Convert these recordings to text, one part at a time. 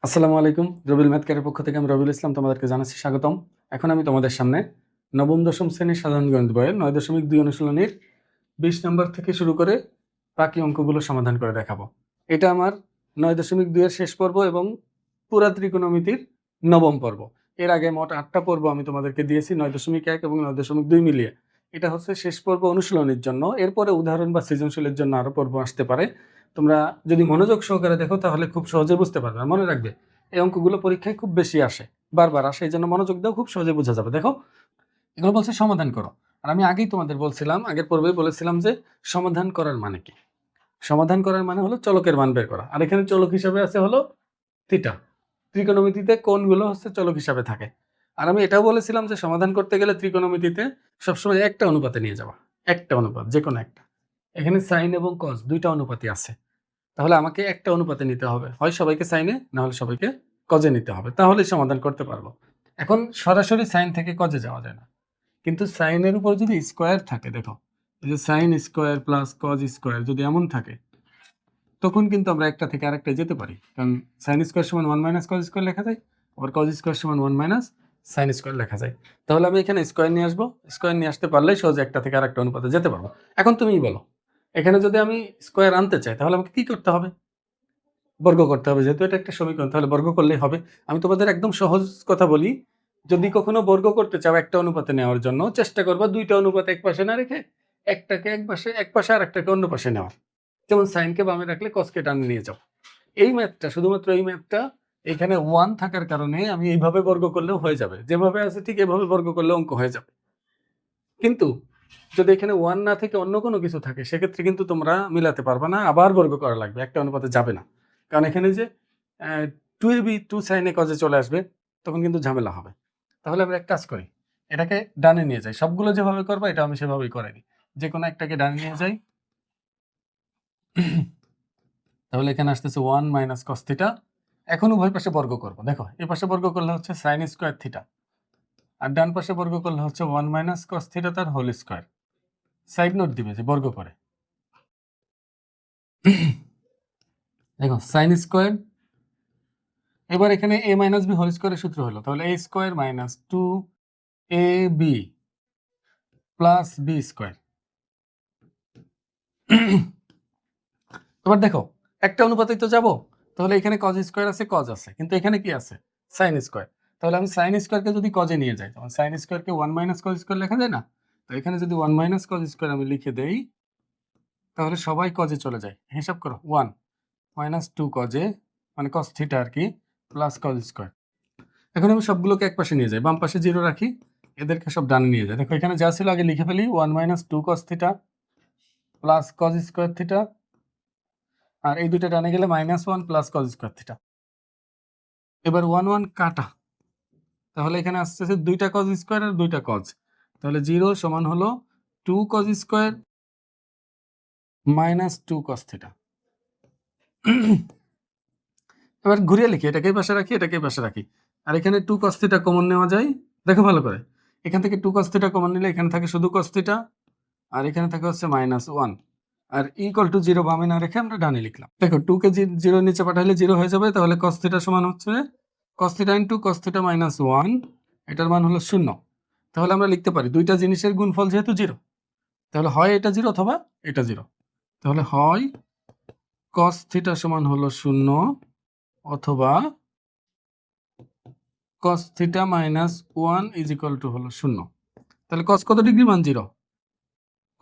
আসসালামু আলাইকুম। রবিউল ম্যাথ কেয়ারের পক্ষ থেকে আমি রবিউল ইসলাম তোমাদেরকে জানাচ্ছি স্বাগতম। এখন আমি তোমাদের সামনে নবম দশম শ্রেণীর সাধারণ গণিত বইয়ের ৯.২ অনুশীলনীর ২০ নম্বর থেকে শুরু করে বাকি অঙ্কগুলো সমাধান করে দেখাবো। এটা আমার ৯.২ এর শেষ পর্ব এবং পুরা ত্রিকোণমিতির নবম পর্ব। এর আগে মোট ৮টা পর্ব আমি তোমাদেরকে দিয়েছি ৯.১ এবং ৯.২ মিলিয়ে। এটা হচ্ছে শেষ পর্ব অনুশীলনীর জন্য। এরপরে উদাহরণ বা সৃজনশীলের জন্য আরও পর্ব আসতে পারে। তোমরা যদি মনোযোগ সহকারে দেখো তাহলে খুব সহজে বুঝতে পারবে। আর মনে রাখবে এই অঙ্কগুলো পরীক্ষায় খুব বেশি আসে, বারবার আসে, এই জন্য মনোযোগ দাও, খুব সহজে বোঝা যাবে। দেখো, এগুলো বলছে সমাধান করো। আর আমি আগেই তোমাদের বলছিলাম, আগের পর্বেই বলেছিলাম যে সমাধান করার মানে কি। সমাধান করার মানে হলো চলকের মান বের করা। আর এখানে চলক হিসাবে আছে হলো থিটা। ত্রিকোণমিতিতে কোণগুলো হচ্ছে চলক হিসাবে থাকে। আর আমি এটাও বলেছিলাম যে সমাধান করতে গেলে ত্রিকোণমিতিতে সবসময় একটা অনুপাতে নিয়ে যাওয়া, একটা অনুপাত, যে কোনো একটা। এখানে সাইন এবং কস দুইটা অনুপাতই আছে, তাহলে আমাকে একটা অনুপাতে নিতে হবে, হয় সবাইকে সাইনে, না হলে সবাইকে কজে নিতে হবে, তাহলেই সমাধান করতে পারবো। এখন সরাসরি সাইন থেকে কজে যাওয়া যায় না, কিন্তু সাইনের উপর যদি স্কোয়ার থাকে, দেখো এই যে sine square plus cos square যদি এমন থাকে, তখন কিন্তু আমরা একটা থেকে আরেকটা যেতে পারি। কারণ সাইন স্কোয়ার সমান 1 মাইনাস কজ স্কোয়ার লেখা যায়, আবার কজ স্কোয়ার সমান 1 মাইনাস সাইন স্কোয়ার লেখা যায়। তাহলে আমি এখানে স্কোয়ার নিয়ে আসবো, স্কোয়ার নিয়ে আসতে পারলেই সহজে একটা থেকে আরেকটা অনুপাতে যেতে পারবো। এখন তুমিই বলো, এখানে যদি আমি স্কোয়ার আনতে চাই তাহলে আমাকে কি করতে হবে? বর্গ করতে হবে। যেহেতু এটা একটা সমীকরণ, তাহলে বর্গ করলেই হবে। আমি তোমাদের একদম সহজ কথা বলি, যদি কখনো বর্গ করতে চাও একটা অনুপাতে নেওয়ার জন্য, চেষ্টা করবা দুইটা অনুপাত এক পাশে না রেখে একটাকে এক পাশে আর একটাকে অন্য পাশে নেওয়ার। যেমন সাইনকে বামে রাখলে কসকে ডানে নিয়ে যাও। এই ম্যাথটা, শুধুমাত্র এই ম্যাথটা, এখানে 1 থাকার কারণে আমি এইভাবে বর্গ করলেও হয়ে যাবে, যেভাবে আছে ঠিক এভাবে বর্গ করলে অঙ্ক হয়ে যাবে। কিন্তু যদি এখানে 1 না থেকে অন্য কোনো কিছু থাকে, সেক্ষেত্রে কিন্তু তোমরা মিলাতে পারবে না, আবার বর্গ করা লাগবে, একটা অনুপাতে যাবে না। কারণ এখানে যে 2ab 2 sin a cos a চলে আসবে, তখন কিন্তু ঝামেলা হবে। তাহলে আমরা এক কাজ করি, এটাকে ডানে নিয়ে যাই। সবগুলো যেভাবে করবা এটা আমি সেভাবেই করে দিই। যে কোনো একটাকে ডানে নিয়ে যাই। তাহলে এখানে আসতেছে 1 মাইনাস cos থিটা। এখন উভয় পাশে বর্গ করব। দেখো, এই পাশে বর্গ করলে হচ্ছে sin স্কয়ার থিটা, আর ডান পাশে বর্গ করলে হচ্ছে 1 মাইনাস cos থিটা তার হোল স্কয়ার। সাইড নোট দিবে যে বর্গ করে। দেখো sin স্কয়ার, এবার এখানে a মাইনাস b হোল স্কয়ারের সূত্র হলো, তাহলে a square minus 2ab plus b square. এবার দেখো, একটা অনুপাতেই তো যাব, তাহলে এখানে cos স্কয়ার আছে, cos আছে, কিন্তু এখানে কি আছে? sin square. তাহলে আমি sin স্কয়ারকে যদি cos-এ নিয়ে যাই, তখন sin স্কয়ারকে 1 মাইনাস cos স্কয়ার লেখা যায় না? তো এখানে যদি 1 মাইনাস cos স্কয়ার আমি লিখে দেই, তাহলে সবাই cos-এ চলে যায়। হিসাব করো, 1 মাইনাস 2 cos-এ, মানে cos থিটা আর কি, প্লাস cos স্কয়ার। এখন আমি সবগুলোকে এক পাশে নিয়ে যাই, বাম পাশে 0 রাখি, এদেরকে সব ডানে নিয়ে যাই। দেখো, এখানে যা ছিল আগে লিখে ফেলি, 1 minus 2 cos theta plus cos square theta, আর এই দুইটা ডানে গেলে -1 প্লাস cos স্কয়ার থিটা। এবার 1 1 কাটা, তাহলে এখানে আসতেছে দুইটা cos স্কয়ার আর দুইটা cos, তাহলে 0 সমান হলো 2 cos square minus 2 cos theta. এবার ঘুরিয়ে লিখি, এটাকেই পাশে রাখি, এটাকেই পাশে রাখি, আর এখানে 2 cos থিটা কমন নেওয়া যায়। দেখো ভালো করে, এখান থেকে 2 cos থিটা কমন নিলে এখানে থাকে শুধু cos থিটা, আর এখানে থাকে হচ্ছে -1, আর ইকুয়াল টু 0 বামে না রেখে আমরা ডানে লিখলাম। দেখো, 2 কে 0 নিচে পাঠাইলে 0 হয়ে যাবে, তাহলে cos থিটা সমান হচ্ছে cos theta into cos theta minus 1, এটার মান হলো 0। তাহলে আমরা লিখতে পারি দুইটা জিনিসের গুণফল যেহেতু 0, তাহলে হয় এটা 0 অথবা এটা 0। তাহলে হয় cos থিটা সমান হলো 0 অথবা cos theta minus 1 is equal to হলো 0। তাহলে cos কত ডিগ্রি মান? 0।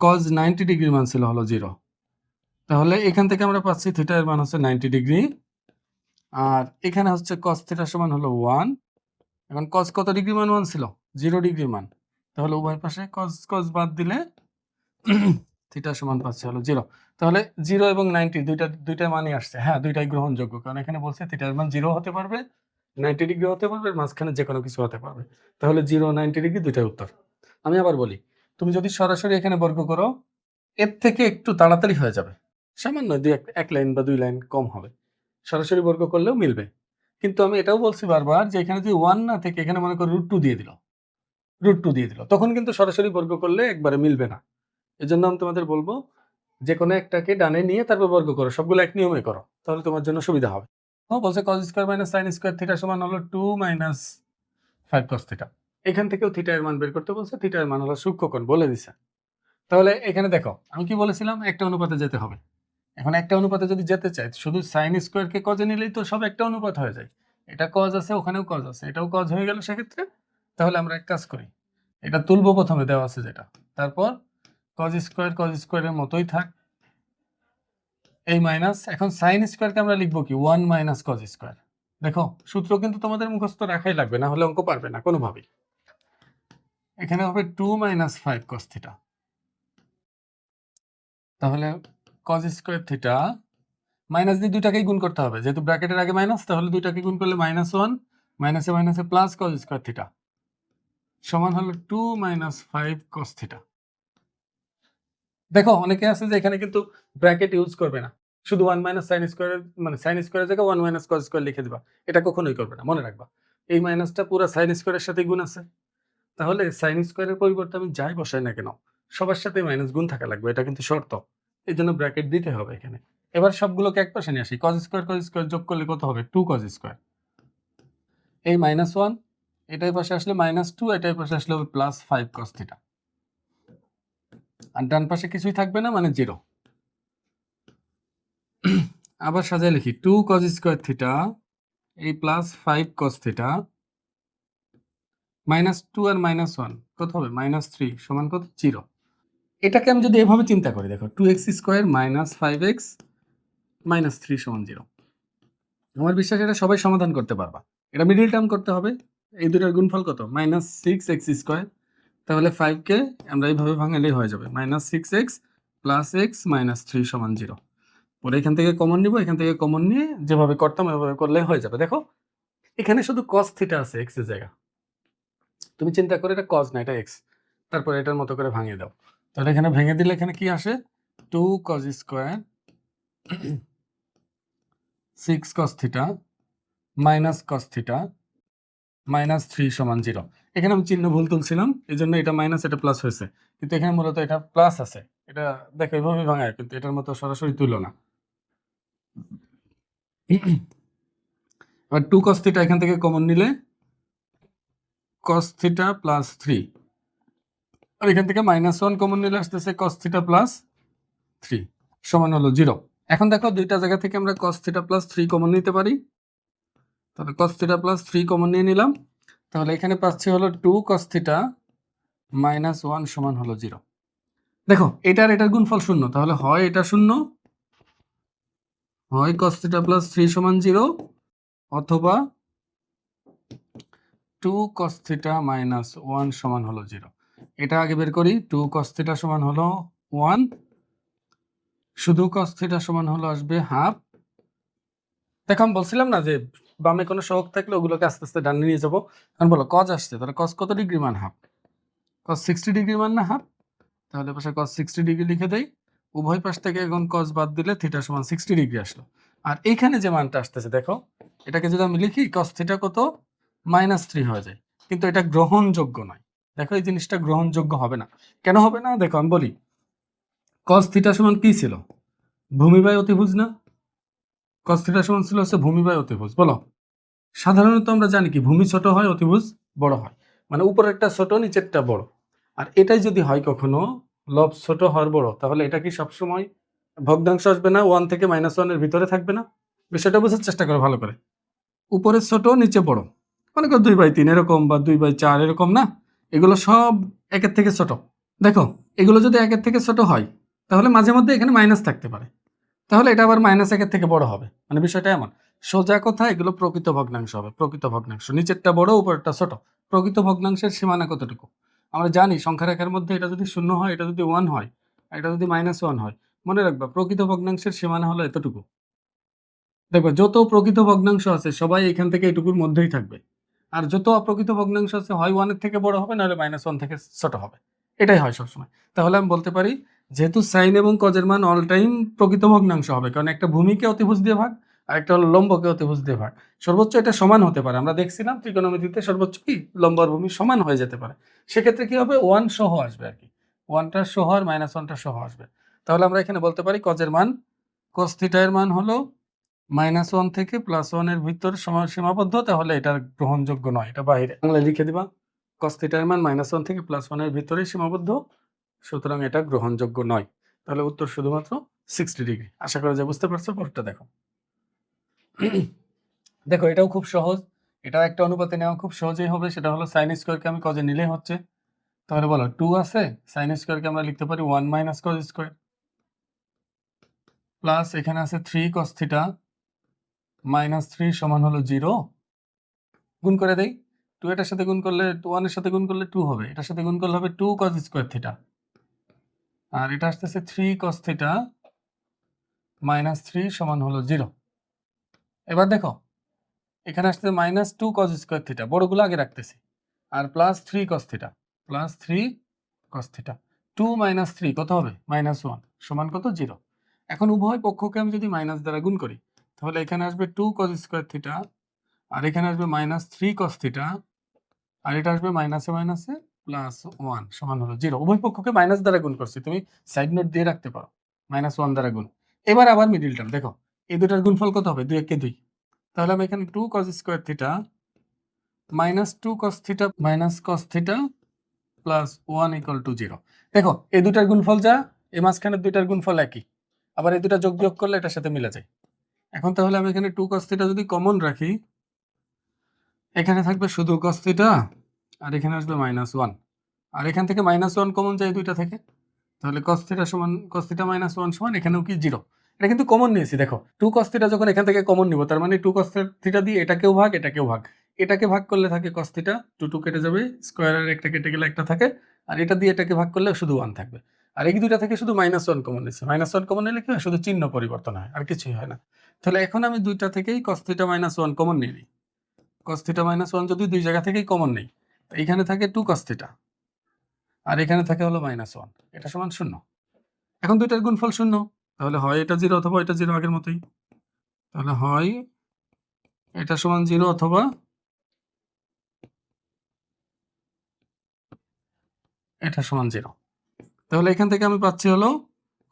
cos 90 ডিগ্রি মান ছিল হলো 0। তাহলে এখান থেকে আমরা পাচ্ছি থিটা এর মান হচ্ছে 90 ডিগ্রি, আর এখানে হচ্ছে cos থিটা সমান হলো 1। এখন cos কত ডিগ্রি মান 1 ছিল? 0 ডিগ্রি মান। তাহলে উভয় পাশে cos বাদ দিলে থিটা সমান পাচ্ছে হলো 0। তাহলে 0 এবং 90 দুইটা মানই আসছে। হ্যাঁ, দুইটাই গ্রহণযোগ্য, কারণ এখানে বলছে থিটার মান 0 হতে পারবে, 90 ডিগ্রি হতে পারবে, মাঝখানে যে কোনো কিছু হতে পারবে। তাহলে 0 90 ডিগ্রি দুইটাই উত্তর। আমি আবার বলি, তুমি যদি সরাসরি এখানে বর্গ করো, এর থেকে একটু তাড়াতাড়ি হয়ে যাবে, সামান্য এক লাইন বা 2 লাইন কম হবে। সরাসরি বর্গ করলেও মিলবে। কিন্তু আমি এটাও বলছি বারবার যে এখানে যদি 1 না থেকে এখানে মনে করো √2 দিয়ে দিল, তখন কিন্তু সরাসরি বর্গ করলে একবারে মিলবে না। এজন্য আমি তোমাদের বলবো, যে কোনো একটাকে ডানে নিয়ে তারপর বর্গ করো, সবগুলো এক নিয়মে করো, তাহলে তোমার জন্য সুবিধা হবে। বলছে cos square minus sin square theta সমান হলো 2 মাইনাস 5 cos থিটা। এখান থেকেও থিটা এর মান বের করতে বলছে, থিটা এর মান হলো সূক্ষ্মকোণ বলে দিছে। তাহলে এখানে দেখো আমি কি বলেছিলাম, একটা অনুপাতে যেতে হবে। এখন একটা অনুপাতে যদি যেতে চাই শুধু sin স্কয়ার কে cos এ নিলেই তো সব একটা অনুপাত হয়ে যায়। এটা cos আছে, ওখানেও cos আছে, এটাও cos হয়ে গেল সেক্ষেত্রে। তাহলে আমরা এক কাজ করি, এটা তুলবো প্রথমে দেওয়া আছে যেটা, তারপর cos স্কয়ারের মতোই থাক, এই মাইনাস, এখন sin স্কয়ারকে আমরা লিখবো কি 1 মাইনাস cos স্কয়ার। দেখো সূত্র কিন্তু তোমাদের মুখস্থ রাখাই লাগবে, না হলে অঙ্ক পারবে না কোনোভাবেই। এখানে হবে 2 মাইনাস 5 cos থিটা। তাহলে cos স্কয়ার থিটা মাইনাস দিয়ে দুইটাকেই গুণ করতে হবে, যেহেতু ব্র্যাকেটের আগে মাইনাস, তাহলে দুইটাকে গুণ করলে -1 মাইনাসে মাইনাসে প্লাস cos স্কয়ার থিটা সমান হলো 2 মাইনাস 5 cos থিটা। দেখো অনেকে আছে যে এখানে কিন্তু ব্র্যাকেট ইউজ করবে না, শুধু 1 মাইনাস sin স্কয়ারের মানে sin স্কয়ারের জায়গায় 1 মাইনাস cos স্কয়ার লিখে দিবা, এটা কখনোই করবে না, মনে রাখবা এই মাইনাসটা পুরো sin স্কয়ারের সাথে গুণ আছে। তাহলে sin স্কয়ারের পরিবর্তে আমি যাই বসাই না কেন সবার সাথে মাইনাস গুণ থাকা লাগবে, এটা কিন্তু শর্ত, এই জন্য ব্র্যাকেট দিতে হবে এখানে। এবার সবগুলোকে এক পাশে নিয়ে আসি, cos স্কয়ার যোগ করলে কত হবে 2 cos স্কয়ার, এই -1 এটাই পাশে আসলে -2, এটাই পাশে আসলে হবে +5 cos থিটা, আর ডান পাশে কিছুই থাকবে না মানে 0। আবার সাজায় লিখি 2 cos স্কয়ার থিটা এই +5 cos থিটা -2 আর -1 কত হবে -3 সমান কত 0। এটাকে আমি যদি এভাবে চিন্তা করি, দেখো 2x স্কয়ার -5x -3 সমান 0। আমার বিশ্বাস এটা সবাই সমাধান করতে পারবা। এটা মিডল টার্ম করতে হবে, এই দুটার গুণফল কত -6x স্কয়ার, তাহলে 5 কে আমরা এইভাবে ভাঙালেই হয়ে যাবে -6x + x -3 সমান 0। পরে এখান থেকে কমন নিব, এখান থেকে কমন নিয়ে যেভাবে করতাম এভাবে করলে হয়ে যাবে। দেখো এখানে শুধু cos থিটা আছে x এর জায়গা, তুমি চিন্তা করে এটা cos না এটা x, তারপর এটার মতো করে ভাঙিয়ে দাও। তাহলে এখানে ভেঙে দিলে এখানে কি আসে 2 cos square 6 cos theta minus cos theta -3 সমান 0। এখানে আমি চিহ্ন ভুল তুলছিলাম, এই জন্য এটা মাইনাস এটা প্লাস হয়েছে, কিন্তু এখানে মূলত এটা প্লাস আছে। এটা দেখো এভাবে ভাঙায়, কিন্তু এটার মতো সরাসরি তুলো না। এবার 2 cos থিটা এখান থেকে কমন নিলে cos থিটা প্লাস 3, আর এখান থেকে -1 কমন নিলে আসতেছে cos থিটা প্লাস 3 সমান হলো 0। এখন দেখো দুইটা জায়গা থেকে আমরা cos থিটা প্লাস 3 কমন নিতে পারি, তাহলে cos থিটা প্লাস 3 কমন নিয়ে নিলাম, তাহলে এখানে পাচ্ছি হলো 2 cos থিটা -1 সমান হলো 0। দেখো এটার এটার গুণফল শূন্য, তাহলে হয় এটা শূন্য, হয় cos থিটা প্লাস 3 সমান 0, অথবা 2 cos থিটা -1 সমান হলো 0। এটা আগে বের করি, 2 cos থিটা সমান হলো 1, শুধু cos থিটা সমান হলো আসবে হাফ। দেখো আমি বলছিলাম না যে বামে কোনো সহগ থাকলে ওগুলোকে আস্তে আস্তে ডানে নিয়ে যাবো। কারণ বলো cos আসছে, তাহলে cos কত ডিগ্রি মান হাফ, cos 60 ডিগ্রি মান না হাফ, তাহলে পাশে cos 60 ডিগ্রি লিখে দেই। উভয় পাশ থেকে এখন cos বাদ দিলে থিটা সমান 60 ডিগ্রি আসলো। আর এইখানে যে মানটা আসতেছে দেখো, এটাকে যদি আমি লিখি cos থিটা কত -3 হয়ে যায়, কিন্তু এটা গ্রহণযোগ্য নয়। দেখো এই জিনিসটা গ্রহণযোগ্য হবে না, কেন হবে না দেখো আমি বলি। cos থিটা সমান কি ছিল, ভূমি বাই অতিভুজ না? cos থিটা সমান ছিল হচ্ছে ভূমি বাই অতিভুজ। বলো সাধারণত আমরা জানি কি ভূমি ছোট হয় অতিভুজ বড় হয়, মানে উপরেরটা ছোট নিচেরটা বড়। আর এটাই যদি হয় কখনো লব ছোট হর বড়, তাহলে এটা কি সবসময় ভগ্নাংশ আসবে না, 1 থেকে -1 এর ভিতরে থাকবে না? বিষয়টা বোঝার চেষ্টা করো ভালো করে। উপরে ছোট নিচে বড়, মনে করো 2/3 এরকম বা 2/4 এরকম না, এগুলো সব একের থেকে ছোট। দেখো এগুলো যদি একের থেকে ছোট হয় তাহলে মাঝে মধ্যে এখানে মাইনাস থাকতে পারে, তাহলে এটা আবার -1 থেকে বড় হবে, মানে বিষয়টা এমন। সোজা কথা এগুলো প্রকৃত ভগ্নাংশ হবে, প্রকৃত ভগ্নাংশ, নিচেরটা বড় উপরেরটা ছোট। প্রকৃত ভগ্নাংশের সীমানা কতটুকু আমরা জানি, সংখ্যা রেখার মধ্যে এটা যদি 0 হয়, এটা যদি 1 হয়, আর এটা যদি -1 হয়, মনে রাখবা প্রকৃত ভগ্নাংশের সীমানা হলো এতটুকু। দেখো যত প্রকৃত ভগ্নাংশ আছে সবাই এখান থেকে এটুকুর মধ্যেই থাকবে, আর যত অপ্রকৃত ভগ্নাংশ আছে হয় 1 এর থেকে বড় হবে, নাহলে -1 থেকে ছোট হবে, এটাই হয় সবসময়। তাহলে আমি বলতে পারি যেহেতু সাইন এবং কজের মান অল টাইম প্রকৃত ভগ্নাংশ হবে, কারণ একটা ভূমিকে অতিভুজ দিয়ে ভাগ আর একটা হলো লম্বকে অতিভুজ দিয়ে ভাগ, সর্বোচ্চ এটা সমান হতে পারে। আমরা দেখছিলাম ত্রিকোণমিতিতে সর্বোচ্চ কি লম্ব আর ভূমি সমান হয়ে যেতে পারে, সেক্ষেত্রে কি হবে 1 সহ আসবে আর কি, 1টা সহ আর -1টা সহ আসবে। তাহলে আমরা এখানে বলতে পারি কজের মান, cos থিটা এর মান হলো -1 থেকে +1 এর ভিতরে সীমাবদ্ধ, তাহলে এটা গ্রহণযোগ্য নয়, এটা বাইরে। বাংলায় লিখে দিবা cos θ এর মান -1 থেকে +1 এর ভিতরেই সীমাবদ্ধ, সুতরাং এটা গ্রহণযোগ্য নয়। তাহলে উত্তর শুধুমাত্র 60 ডিগ্রি। আশা করা যায় বুঝতে পারছো। পরেরটা দেখো। দেখো এটাও খুব সহজ, এটাও একটা অনুপাতে নেওয়া খুব সহজেই হবে। সেটা হলো sin স্কয়ারকে আমি cos এ নিলেই হচ্ছে। তাহলে বলো 2 আছে, sin স্কয়ারকে আমরা লিখতে পারি 1 - cos স্কয়ার, প্লাস এখানে আছে 3 cos θ -3 সমান হলো 0। গুণ করে দেই, 2 এটার সাথে গুণ করলে 1 এর সাথে গুণ করলে 2 হবে, এটার সাথে গুণ করলে হবে 2 cos স্কয়ার θ, আর এটা আসতেছে 3 cos θ -3 সমান হলো 0। এবার দেখো এখানে আসছে -2 cos স্কয়ার θ, বড়গুলো আগে রাখতেছি, আর +3 cos θ, +3 cos θ, 2 - 3 কত হবে? -1 সমান কত? 0। এখন উভয় পক্ষকে আমি যদি মাইনাস দ্বারা গুণ করি, তাহলে এখানে আসবে 2 cos স্কয়ার θ, আর এখানে আসবে -3 cos θ, আর এটা আসবে মাইনাসে মাইনাসে +1 সমান হলো 0। উভয় পক্ষকে মাইনাস দ্বারা গুণ করছি, তুমি সাইড নোট দিয়ে রাখতে পারো, -1 দ্বারা গুণ। এবার আবার মিডল টার্ম দেখো, এই দুটার গুণফল কত হবে? 2 একে 2, তাহলে আমি এখানে 2 cos স্কয়ার θ -2 cos θ cos θ +1 = 0। দেখো এই দুটার গুণফল যা, এই মাঝখানের দুইটার গুণফল একই, আবার এই দুটা যোগ বিয়োগ করলে এটার সাথে মিলে যায়। এখন তাহলে আমি এখানে 2 cos θ যদি কমন রাখি, এখানে থাকবে শুধু cos θ, আর এখানে আসবে -1, আর এখান থেকে -1 কমন যায় দুইটা থেকে, তাহলে cos θ সমান cos θ -1 সমান এখানেও কি 0। এটা কিন্তু কমন নিয়েছি। দেখো 2 cos θ যখন এখান থেকে কমন নিব, তার মানে 2 cos θ দিয়ে এটাকেও ভাগ এটাকেও ভাগ, এটাকে ভাগ করলে থাকে cos θ, 2 2 কেটে যাবে, স্কয়ারের একটা কেটে গেলে একটা থাকে, আর এটা দিয়ে এটাকে ভাগ করলে শুধু 1 থাকবে। আর এই দুইটা থেকে শুধু -1 কমন নিয়েছি, -1 কমন নিলে কি হয়? শুধু চিহ্ন পরিবর্তন হয়, আর কিছুই হয় না। তাহলে এখন আমি দুইটা থেকেই cos θ -1 কমন নিয়ে নিই। cos θ -1 যদি দুই জায়গা থেকেই কমন নেই, এইখানে থাকে 2 cos θ, আর এখানে থাকে হলো -1, এটা সমান 0। এখন দুইটার গুণফল 0, তাহলে হয় এটা 0 অথবা এটা 0 আগের মতোই। তাহলে হয় এটা সমান 0 অথবা এটা সমান 0। তাহলে এখান থেকে আমি পাচ্ছি হলো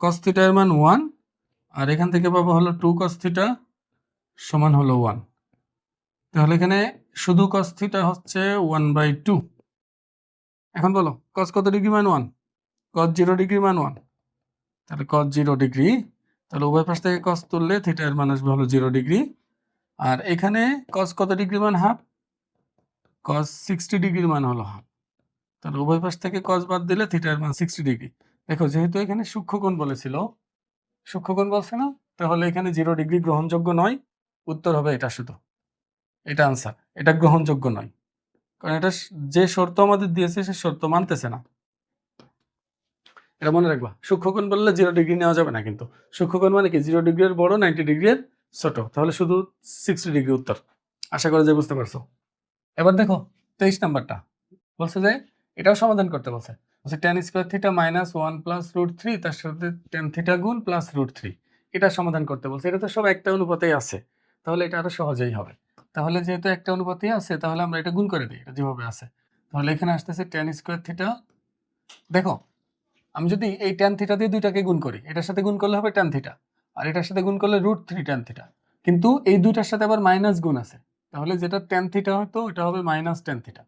cos θ এর মান 1, আর এখান থেকে পাবো হলো 2 cos θ সমান হলো 1। তাহলে এখানে শুধু cos θ হচ্ছে 1/2। এখন বলো cos কত ডিগ্রি মান 1? cos 0 ডিগ্রি মান 1, তাহলে cos 0 ডিগ্রি, তাহলে উভয় পাশ থেকে cos তুললে θ এর মান আসবে হলো 0 ডিগ্রি। আর এখানে cos কত ডিগ্রি মান? হাফ, cos 60 ডিগ্রির মান হলো হাফ, তাহলে উভয় পাশ থেকে cos বাদ দিলে θ এর মান 60 ডিগ্রি। দেখো যেহেতু এখানে সূক্ষ্মকোণ বলেছিল, সূক্ষ্মকোণ বলছে না, তাহলে এখানে 0 ডিগ্রি গ্রহণযোগ্য নয়, উত্তর হবে এটা শুধু, এটা আনসার, এটা গ্রহণযোগ্য নয়, কারণ এটা যে শর্ত আমাদের দিয়েছে সে শর্ত মানতেছে না। এটা মনে রাখবা, সূক্ষ্মকোণ বললে 0 ডিগ্রি নেওয়া যাবে না, কিন্তু সূক্ষ্মকোণ মানে কি 0 ডিগ্রি এর বড়, 90 ডিগ্রি এর ছোট, তাহলে শুধু 60 ডিগ্রি উত্তর। আশা করা যায় বুঝতে পারছো। এবার দেখো 23 নাম্বারটা বলছে যে এটাও সমাধান করতে বলছে tan স্কয়ার থিটা -1 প্লাস √3 তার সাথে tan থিটা গুণ প্লাস √3, এটা সমাধান করতে বলছে। এটা তো সব একটা অনুপাতেই আছে, তাহলে এটা আরো সহজেই হবে। তাহলে যেহেতু একটা অনুপাতেই আছে, তাহলে আমরা এটা গুণ করে দিই, এটা যেভাবে আছে। তাহলে এখানে আসতেছে tan স্কয়ার থিটা, দেখো আমি যদি এই tan থিটা দিয়ে দুইটাকে গুণ করি, এটার সাথে গুণ করলে হবে tan থিটা, আর এটার সাথে গুণ করলে √3 tan থিটা, কিন্তু এই দুইটার সাথে আবার মাইনাস গুণ আছে, তাহলে যেটা tan থিটা হতো এটা হবে -tan থিটা,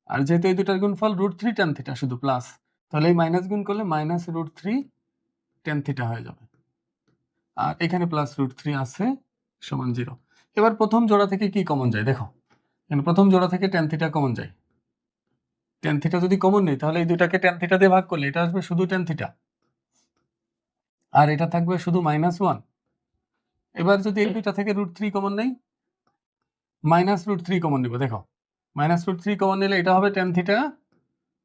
আর যেহেতু এই দুটার গুণফল √3 tan থিটা শুধু প্লাস, তাহলে এই মাইনাস গুণ করলে -√3 tan থিটা হয়ে যাবে, আর এখানে +√3 আছে সমান 0। এবার প্রথম জোড়া থেকে কি কমন যায়? দেখো এখানে প্রথম জোড়া থেকে tan থিটা কমন যায়, tan থিটা যদি কমন নেই, তাহলে এই দুটাকে tan থিটা দিয়ে ভাগ করলে এটা আসবে শুধু tan থিটা, আর এটা থাকবে শুধু -1। এবার যদি এই দুইটা থেকে √3 কমন নেই, -√3 কমন নিব, দেখো -√3 কমন নিলে এটা হবে tan থিটা,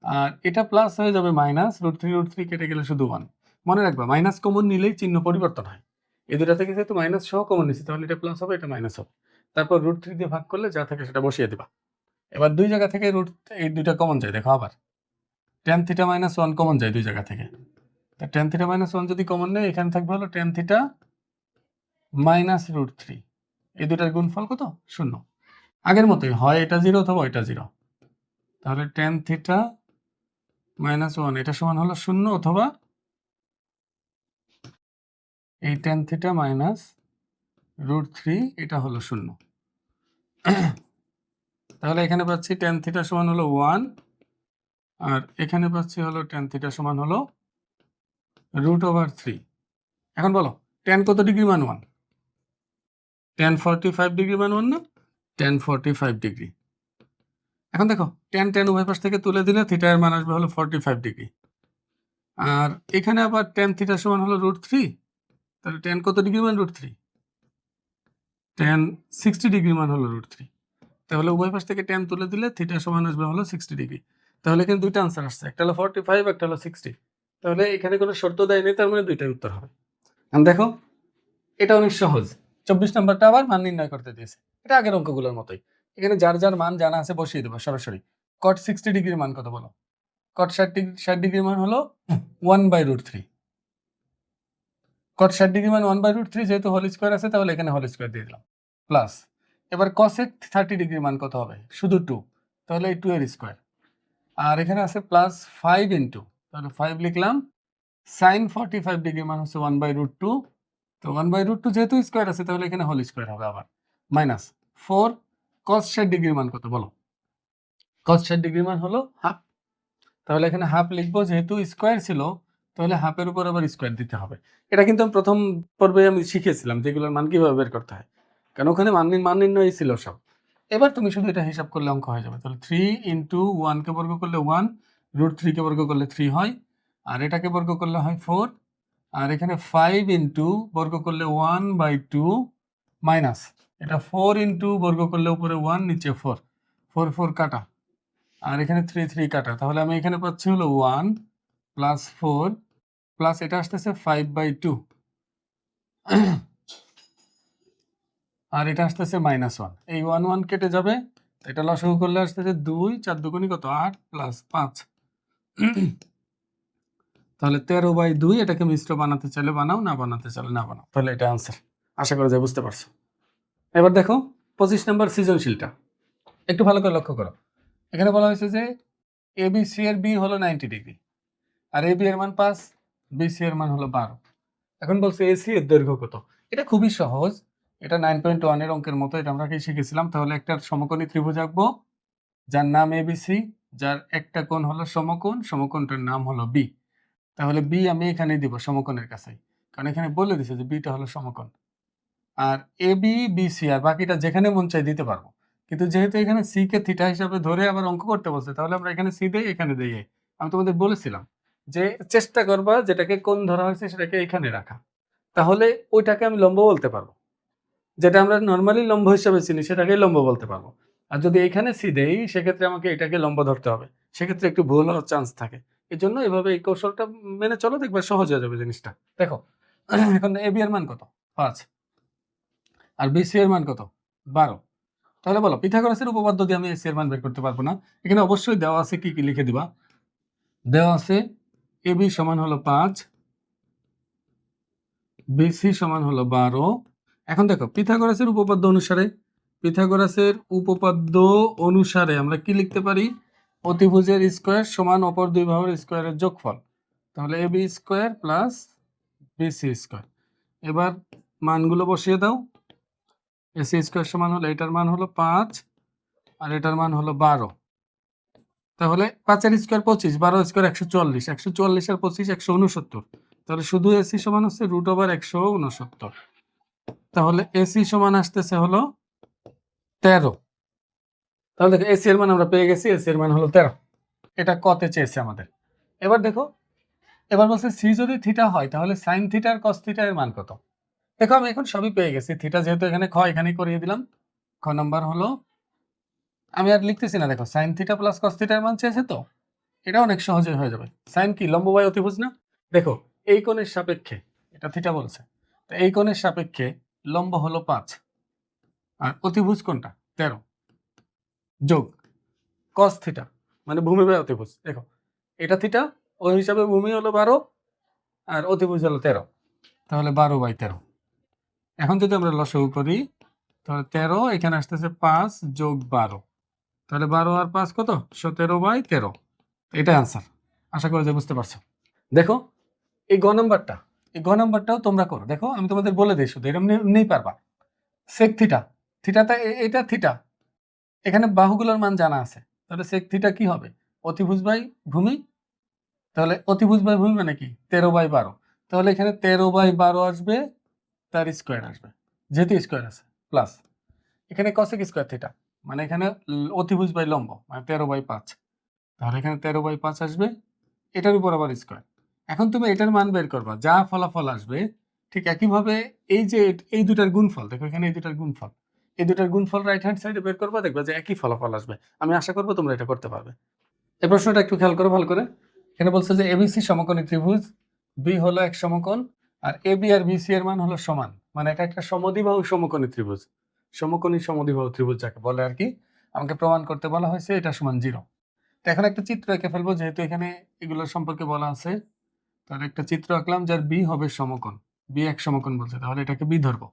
আর এটা প্লাস হয়ে যাবে -√3 কেটে গেলে শুধু 1। মনে রাখবা মাইনাস কমন নিলেই চিহ্ন পরিবর্তন হয়, এই দুটা থেকে যেহেতু মাইনাস সহ কমন নিচ্ছি, তাহলে এটা প্লাস হবে এটা মাইনাস হবে, তারপর √3 দিয়ে ভাগ করলে যা থাকে সেটা বসিয়ে দিবা। এবার দুই জায়গা থেকে এই দুইটা কমন যায়, দেখো আবার tan থিটা -1 কমন যায় দুই জায়গা থেকে, তা tan থিটা -1 যদি কমন নেই, এখানে থাকবে হলো tan থিটা -√3, এই দুটার গুণফল কত? 0। আগের মতোই হয় এটা 0 অথবা এটা 0, তাহলে tan থিটা -1 এটা সমান হলো 0, অথবা এই tan থিটা √3, এটা হলো 0। তাহলে এখানে পাচ্ছি tan থিটা সমান হলো 1, আর এখানে পাচ্ছি হলো tan থিটা সমান হলো √3। এখন বলো tan কত ডিগ্রি মান 1? tan 45 ডিগ্রি মান 1 না? tan 45 degree. এখন দেখো tan উভয় পাশ থেকে তুলে দিলে থিটা এর মান আসবে হলো 45 ডিগ্রি। আর এখানে আবার tan থিটা সমান হলো √3, তাহলে tan কত ডিগ্রি মান √3? tan 60 ডিগ্রি মান হলো √3। তাহলে উভয় পাশ থেকে tan তুলে দিলে থিটা সমান আসবে হলো 60 ডিগ্রি। তাহলে এখানে দুইটা আনসার আসছে, একটা হলো 45, একটা হলো 60। তাহলে এখানে কোনো শর্ত দেয় নেই, তার মানে দুইটাই উত্তর হবে। এখন দেখো এটা অনেক সহজ। 24 নাম্বারটা আবার মান নির্ণয় করতে দিয়েছে, এটা আগের অঙ্কগুলোর মতোই। এখানে যার যার মান জানা আছে বসিয়ে দেবো সরাসরি। cot 60 ডিগ্রির মান কত বলো? cot 60 ডিগ্রির মান হলো 1/√3। cot 60 ডিগ্রির মান 1/√3, যেহেতু হোল স্কোয়ার আছে তাহলে এখানে হোল স্কোয়ার দিয়ে দিলাম প্লাস। এবার cosec 30 ডিগ্রির মান কত হবে? শুধু 2, তাহলে এই 2 এর স্কোয়ার। আর এখানে আছে প্লাস 5 ইন্টু, তাহলে 5 লিখলাম। sin 45 ডিগ্রির মান হচ্ছে 1/√2, তো 1/√2 যেহেতু স্কোয়ার আছে তাহলে এখানে হোল স্কোয়ার হবে আবার। মাইনাস 4 cos 60 ডিগ্রির মান কত বলো? cos 60 ডিগ্রির মান হলো হাফ, তাহলে এখানে হাফ লিখবো, যেহেতু স্কোয়ার ছিল তাহলে হাফের উপর আবার স্কোয়ার দিতে হবে। এটা কিন্তু আমি প্রথম পর্বে আমি শিখেছিলাম যেগুলোর মান কিভাবে বের করতে হয়, কারণ ওখানে মান নির্ণয় ছিল সব। এবার তুমি শুধু এটা হিসাব করলে অঙ্ক হয়ে যাবে। তাহলে 3 ইন্টু 1 কে বর্গ করলে 1, √3 কে বর্গ করলে 3 হয়, আর এটাকে বর্গ করলে হয় 4, আর এখানে 5 ইন্টু বর্গ করলে 1/2 মাইনাস এটা 4 ইন্টু বর্গ করলে উপরে 1 নিচে 4, 4 4 কাটা, আর এখানে 3 3 কাটা। তাহলে আমি এখানে পাচ্ছি হলো 1 প্লাস 4 প্লাস এটা আসতেছে 5/2, আর এটা আসতেছে -1। এই 1 1 কেটে যাবে, এটা লসাগু করলে আসতেছে 2, 4 দুগুণী কত 8 প্লাস 5, তাহলে 13/2। এটাকে মিশ্র বানাতে চাইলে বানাও, না বানাতে চাইলে না বানাও। তাহলে এটা আনসার, আশা করা যায় বুঝতে পারছো। এবার দেখো 25 নম্বর সৃজনশীলটা একটু ভালো করে লক্ষ্য করো। এখানে বলা হয়েছে যে ABC এর বি হলো 90 ডিগ্রি, আর AB এর মান 5, BC এর মান হলো 12। এখন বলছে AC এর দৈর্ঘ্য কত? এটা খুবই সহজ, এটা 9.1 এর অঙ্কের মতো, এটা আমরা কি শিখেছিলাম। তাহলে একটা সমকোণী ত্রিভুজ আঁকবো যার নাম ABC, যার একটা কোণ হলো সমকোণ, সমকোণটার নাম হলো B। তাহলে B আমি এখানে দিব সমকোণের কাছে, কারণ এখানে বলে দিছে যে বিটা হলো সমকোণ। আর AB BC আর বাকিটা যেখানে মন চাই দিতে পারবো, কিন্তু যেহেতু এখানে C কে থিটা হিসাবে ধরে আবার অঙ্ক করতে বলছে, তাহলে আমরা এখানে C দেই, এখানে দেই A। আমি তোমাদের বলেছিলাম যে চেষ্টা করবা যেটাকে কোণ ধরা হয়েছে সেটাকে এখানে রাখা, তাহলে ওইটাকে আমি লম্ব বলতে পারবো। যেটা আমরা নর্মালি লম্ব হিসাবে চিনি সেটাকে লম্ব বলতে পারবো। আর যদি এখানে সি দেই সেক্ষেত্রে আমাকে এটাকে লম্ব ধরতে হবে, সেক্ষেত্রে একটু ভুল হওয়ার চান্স থাকে। এই জন্য এভাবে এই কৌশলটা মেনে চলো, দেখবে সহজ হয়ে যাবে জিনিসটা। দেখো এখন AB এর মান কত? 5, আর BC এর মান কত? 12। তাহলে বলো পিথাগোরাসের উপপাদ্য দিয়ে আমি AC এর মান বের করতে পারবো না? এখানে অবশ্যই দেওয়া আছে, কি কি লিখে দিবা। দেওয়া আছে AB সমান হলো 5, BC সমান হলো 12। এখন দেখো পিথাগোরাসের উপপাদ্য অনুসারে আমরা কি লিখতে পারি? অতিভুজের স্কয়ার সমান অপর দুই বাহুর স্কয়ারের যোগফল। তাহলে AB square plus BC square. এবার মানগুলো বসিয়ে দাও। AC স্কয়ার সমান হলো, এটার মান হলো 5 আর এটার মান হলো 12। তাহলে 5 এর স্কয়ার 25, 12 স্কয়ার 144, 144 আর 25 169। তাহলে শুধু AC সমান হচ্ছে √169। তাহলে AC সমান আসতেছে হলো 13। তাহলে দেখো AC এর মান আমরা পেয়ে গেছি, AC এর মান হলো 13। এটা কতে চেয়েছে আমাদের। এবার দেখো, এবার বলছে সি যদি থিটা হয় তাহলে সাইন থিটা আর কস থিটা এর মান কত? দেখো আমি এখন সবই পেয়ে গেছি। থিটা যেহেতু এখানে এখানেই করিয়ে দিলাম। খ নাম্বার হলো, আমি আর লিখতেছি না, দেখো সাইন থিটা প্লাস কস থিটার মান চেয়েছে, তো এটা অনেক সহজে হয়ে যাবে। সাইন কি? লম্ব বাই অতিভুজ না? দেখো এই কোণের সাপেক্ষে, এটা থিটা বলছে, তো এই কোণের সাপেক্ষে লম্ব হলো 5 আর অতিভুজ কোনটা? 13 যোগ কস থিটা মানে ভূমি বাই অতিভুজ। দেখো এটা থিটা, ওই হিসাবে ভূমি হলো 12 আর অতিভুজ হলো 13, তাহলে 12/13। এখন যদি আমরা লসাগু করি তাহলে 13, এখানে আসতেছে 5 যোগ 12, তাহলে 12 আর 5 কত? 17/13। এটা আনসার, আশা করি যে বুঝতে পারছো। দেখো এই গ নাম্বারটাও তোমরা করো। দেখো আমি তোমাদের বলে দিই, শুধু এরকম নেই পারবা। সেক থিটা, থিটাতে এটা থিটা, এখানে বাহুগুলোর মান জানা আছে, তাহলে সেক থিটা কি হবে? অতিভুজ বাই ভূমি। তাহলে অতিভুজ বাই ভূমি মানে কি? 13/12। তাহলে এখানে 13/12 আসবে, তার স্কোয়ার আসবে, যেহেতু স্কোয়ার আছে, প্লাস এখানে কসেক স্কোয়ার থিটা, মানে এখানে অতিভুজ বাই লম্ব, মানে 13/5। তাহলে এখানে 13/5 আসবে, এটার উপর আবার স্কোয়ার। এখন তুমি এটার মান বের করবা, যা ফলাফল আসবে ঠিক একইভাবে এই যে এই দুটার গুণফল, দেখো এখানে এই দুটার গুণফল, এই দুটার গুণফল রাইট হ্যান্ড সাইডে বের করবা, দেখবা যে একই ফলাফল আসবে। আমি আশা করবো তোমরা এটা করতে পারবে। এই প্রশ্নটা একটু খেয়াল করো ভালো করে। এখানে বলছে যে এবিসি সমকোণী ত্রিভুজ, বি হলো এক সমকোণ, আর এবি আর বিসি এর মান হলো সমান, মানে এটা একটা সমদ্বিবাহু সমকোণী ত্রিভুজ, সমকোণী সমদ্বিবাহু ত্রিভুজ যাকে বলে আর কি। আমাকে প্রমাণ করতে বলা হয়েছে এটা সমান 0। তো এখন একটা চিত্র এঁকে ফেলবো, যেহেতু এখানে এগুলোর সম্পর্কে বলা আছে। তাহলে একটা চিত্র আঁকলাম যার বি হবে সমকোণ, বি এক সমকোণ বলছে, তাহলে এটাকে বি ধরবো।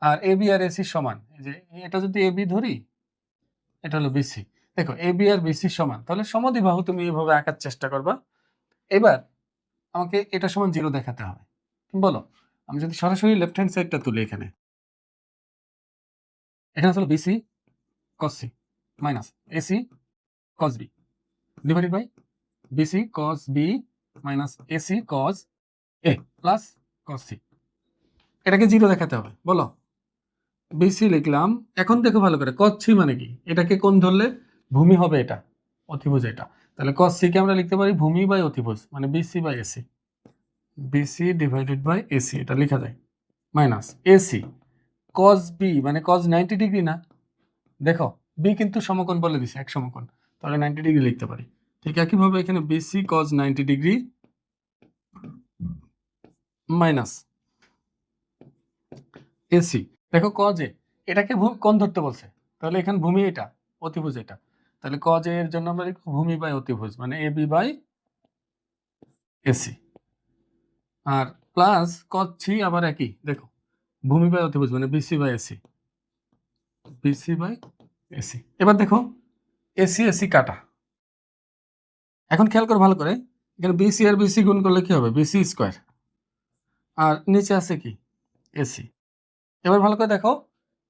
আর এবি আর এসি সমান, এই যে এটা যদি এবি ধরি, এটা হলো বিসি। দেখো এবি আর বিসি সমান, তাহলে সমদ্বিবাহু তুমি এভাবে আঁকার চেষ্টা করবা। এবার আমাকে এটা সমান 0 দেখাতে হবে। বলো, আমি যদি সরাসরি লেফট হ্যান্ড সাইডটা তুলি, এখানে এখানে হলো BC cos C minus AC cos B divided by BC cos B minus AC cos A plus cos C. এটাকে 0 দেখাতে হবে। বলো, বিসি লিখলাম। এখন দেখো ভালো করে, কস সি মানে কি? এটাকে কোণ ধরলে ভূমি হবে এটা, অতিভুজ এটা। তাহলে কস সি কে আমরা লিখতে পারি ভূমি বাই অতিভুজ, মানে BC by AC, BC divided by AC, এটা লেখা যায়। মাইনাস এসি কস বি, মানে কস 90 ডিগ্রি না, দেখো বি কিন্তু সমকোণ বলে দিছে, এক সমকোণ, তাহলে 90 ডিগ্রি লিখতে পারি। ঠিক একইভাবে এখানে বিসি কস 90 ডিগ্রি মাইনাস এসি, দেখো কজ এ, এটাকে কোণ ধরতে বলছে, তাহলে এখানে ভূমি এটা, অতিভুজ এটা, তাহলে কজ এর জন্য আমরা লিখব ভূমি বাই অতিভুজ, মানে এ বি বাই এসি। আর প্লাস কজ সি আবার একই, দেখো ভূমি বাই অতিভুজ মানে BC by AC, BC by AC. এবার দেখো এসি এসি কাটা। এখন খেয়াল করো ভালো করে, এখানে বিসি আর বিসি গুণ করলে কি হবে? বিসি স্কোয়ার, আর নিচে আছে কি? এসি। এবার ভালো করে দেখো,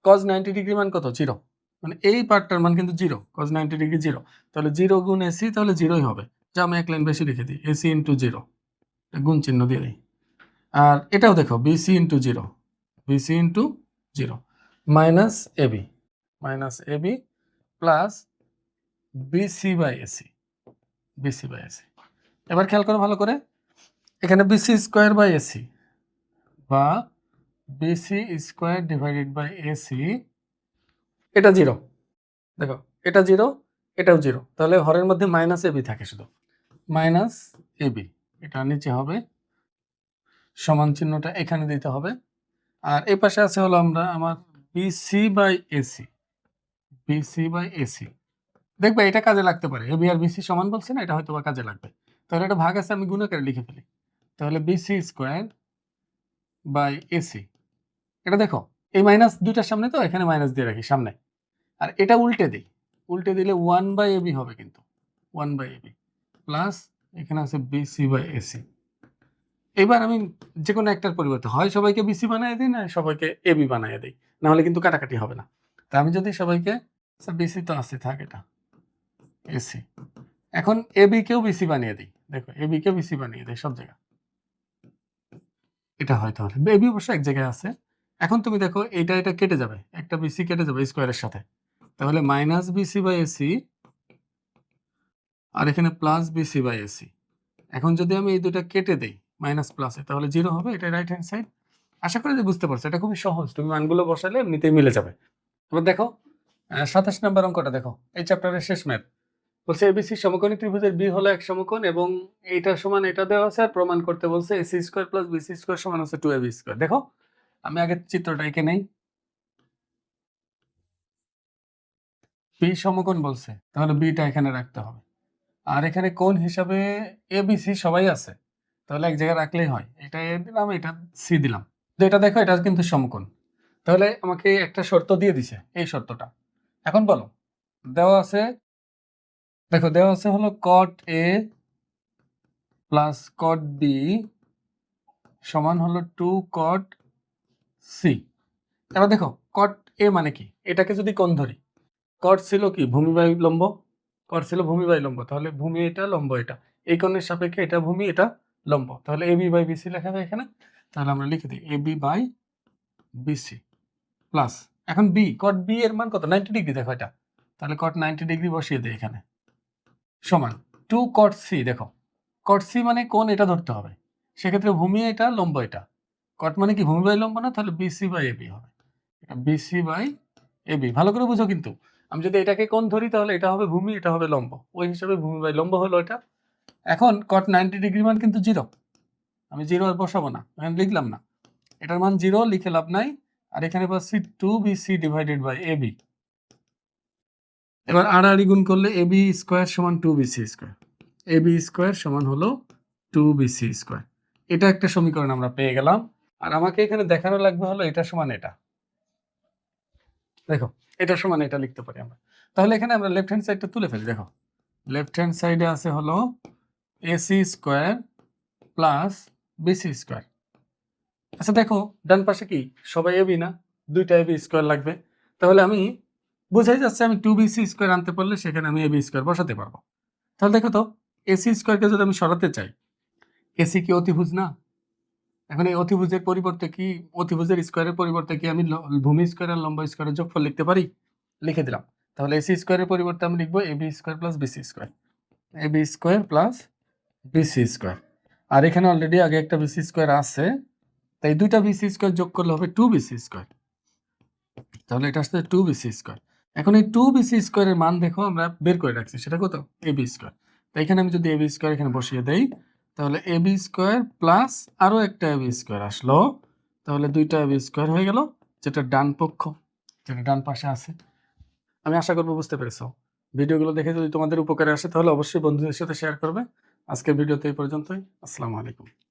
কজ 90 ডিগ্রি মান কত? 0, মানে এই পার্টটার মান কিন্তু 0, কজ 90 ডিগ্রি 0, তাহলে 0 গুণ এসি, তাহলে 0ই হবে। যা আমি এক লাইন বেশি লিখে দিই, এসি ইন্টু 0, গুণ চিহ্ন দিয়ে দিই। আর এটাও দেখো BC into 0, BC into 0 minus AB, minus AB plus BC by AC, BC by AC. এবার খেয়াল করো ভালো করে, এখানে বিসি স্কোয়ার বাই এসি বা BC square divided by AC, এটা 0, দেখো এটা 0, এটাও 0, তাহলে হরের মধ্যে মাইনাস এবি থাকে, শুধু মাইনাস এবি, এটা নিচে হবে, সমান চিহ্নটা এখানে দিতে হবে। আর এই পাশে আছে হলো আমার BC by AC, BC by AC. দেখবে এটা কাজে লাগতে পারে, এবি আর বিসি সমান বলছে না, এটা হয়তো বা কাজে লাগবে। তাহলে এটা ভাগ আছে, আমি গুণ করে লিখে ফেলি, তাহলে বিসি স্কোয়ার বাই এসি। এটা দেখো এই মাইনাস দুইটার সামনে, তো এখানে মাইনাস দিয়ে রাখি সামনে, আর এটা উল্টে দিই, উল্টে দিলে 1/ab হবে, কিন্তু 1/ab প্লাস এখানে আছে বিসি বাই এসি। এবার আমি যে কোনো একটার পরিবর্তে হয় সবাইকে বিসি বানিয়ে দিই, না সবাইকে এবি বানিয়ে দিই, না হলে কিন্তু কাটাকাটি হবে না। তা আমি যদি সবাইকে, বিসি তো আছে, থাক এটা এসি, এখন এবি কেও বিসি বানিয়ে দিই, দেখো এবি কেও বিসি বানিয়ে দিই সব জায়গা, এটা হয় তাহলে এবি অবশ্য এক জায়গায় আছে। এখন তুমি দেখো এটা এটা কেটে যাবে, একটা বিসি কেটে যাবে স্কোয়ারের সাথে, তাহলে মাইনাস বিসি বাই এসি, আর এখানে প্লাস বিসি বাই এসি। এখন যদি আমি এই দুটা কেটে দেই মাইনাস প্লাসে, তাহলে 0 হবে, এটা রাইট হ্যান্ড সাইড। আশা করি যে বুঝতে পারছো, এটা খুবই সহজ, তুমি মানগুলো বসালে এমনিতেই মিলে যাবে। এবার দেখো 27 নম্বর অঙ্কটা দেখো, এই চ্যাপ্টারের শেষ ম্যাথ। বলছে এবিসি সমকোণী ত্রিভুজের বি হলো এক সমকোণ এবং এইটার সমান এটা দেওয়া আছে, আর প্রমাণ করতে বলছে AC square plus BC square সমান হচ্ছে 2ab স্কোয়ার। দেখো আমি আগে চিত্রটা এঁকে নেই, বি সমকোণ বলছে, তাহলে বিটা এখানে রাখতে হবে, আর এখানে কোণ হিসাবে এবিসি সবাই আছে, তাহলে এক জায়গায় রাখলেই হয়, এটা এ দিলাম, এটা সি দিলাম। তো এটা দেখো এটা কিন্তু সমকোণ, তাহলে আমাকে একটা শর্ত দিয়ে দিছে, এই শর্তটা এখন বলো। দেওয়া আছে, দেখো দেওয়া আছে হলো cot a plus cot b সমান হলো 2 cot c। এবার দেখো কট এ মানে কি, এটাকে যদি কোণ ধরি, কট ছিল কি ভূমি বাই লম্ব, কট ছিল ভূমি বাই লম্ব, তাহলে ভূমি এটা লম্ব এটা, এই কোণের সাপেক্ষে এটা ভূমি এটা লম্ব, তাহলে এবি বাই বিসি লেখা যায় এখানে। তাহলে আমরা লিখে দিই এবি বাই বিসি প্লাস, এখন বি, কট বি এর মান কত, 90 ডিগ্রি দেখো এটা, তাহলে কট 90 ডিগ্রি বসিয়ে দিই এখানে, সমান 2 কট সি। দেখো কট সি মানে কোণ এটা ধরতে হবে, সেক্ষেত্রে ভূমি এটা লম্ব এটা, কট মানে কি ভূমি বাই লম্ব না, তাহলে বিসি বাই এবি হবে, বিসি বাই এবি। ভালো করে বুঝো কিন্তু, আমি যদি এটাকে কোণ ধরি তাহলে এটা হবে ভূমি এটা হবে লম্ব, ওই হিসাবে ভূমি বাই লম্ব হলো এটা। এখন কট 90 ডিগ্রি মান কিন্তু 0, আমি 0 আর বসাবো না, এখানে লিখলাম না, এটার মান 0 লিখে লাভ নাই, আর এখানে পাচ্ছি 2BC ডিভাইডেড বাই এবি। এবার আড়াআড়ি গুণ করলে এবি স্কোয়ার সমান 2BC স্কোয়ার, এবি স্কোয়ার সমান হলো 2BC স্কোয়ার। এটা একটা সমীকরণ আমরা পেয়ে গেলাম। আর আমাকে এখানে দেখানো লাগবে হলো এটা সমান এটা, দেখো এটা সমান এটা লিখতে পারি আমরা। তাহলে এখানে আমরা লেফট হ্যান্ড সাইডটা তুলে ফেলি। দেখো লেফট হ্যান্ড সাইডে আছে হলো AC square plus BC square. আচ্ছা দেখো ডান পাশে কি সবাই এবি না, দুইটা এবি স্কোয়ার লাগবে, তাহলে আমি বোঝাই যাচ্ছে আমি 2BC স্কোয়ার আনতে পারলে সেখানে আমি এবি স্কোয়ার বসাতে পারবো। তাহলে দেখো তো এসি স্কোয়ারকে যদি আমি সরাতে চাই, এসি কি অতিভুজ না, এখন এই অতিভুজের পরিবর্তে কি, অতিভুজের স্কোয়ারের পরিবর্তে কি আমি ভূমি স্কোয়ার আর লম্বা স্কোয়ারের যোগফল লিখতে পারি, লিখে দিলাম। তাহলে এসি স্কোয়ারের পরিবর্তে আমি লিখবো AB square plus BC square, AB square plus BC square. আর এখানে অলরেডি আগে একটা বিসি স্কোয়ার আছে, তাই দুইটা বিসি স্কোয়ার যোগ করলে হবে 2BC স্কোয়ার, তাহলে এটা আসছে 2BC স্কোয়ার। এখন এই 2BC স্কোয়ারের মান দেখো আমরা বের করে রাখছি, সেটা কত, এবি স্কোয়ার। তাই এখানে আমি যদি এবি স্কোয়ার এখানে বসিয়ে দেই, তাহলে এবি স্কোয়ার প্লাস আরও একটা এবি স্কোয়ার আসলো, তাহলে দুইটা এবি স্কোয়ার হয়ে গেল, যেটা ডান পক্ষ, যেটা ডান পাশে আছে। আমি আশা করবো বুঝতে পেরেছো। ভিডিওগুলো দেখে যদি তোমাদের উপকারে আসে তাহলে অবশ্যই বন্ধুদের সাথে শেয়ার করবে। আজকের ভিডিওতে এই পর্যন্তই। আসসালামু আলাইকুম।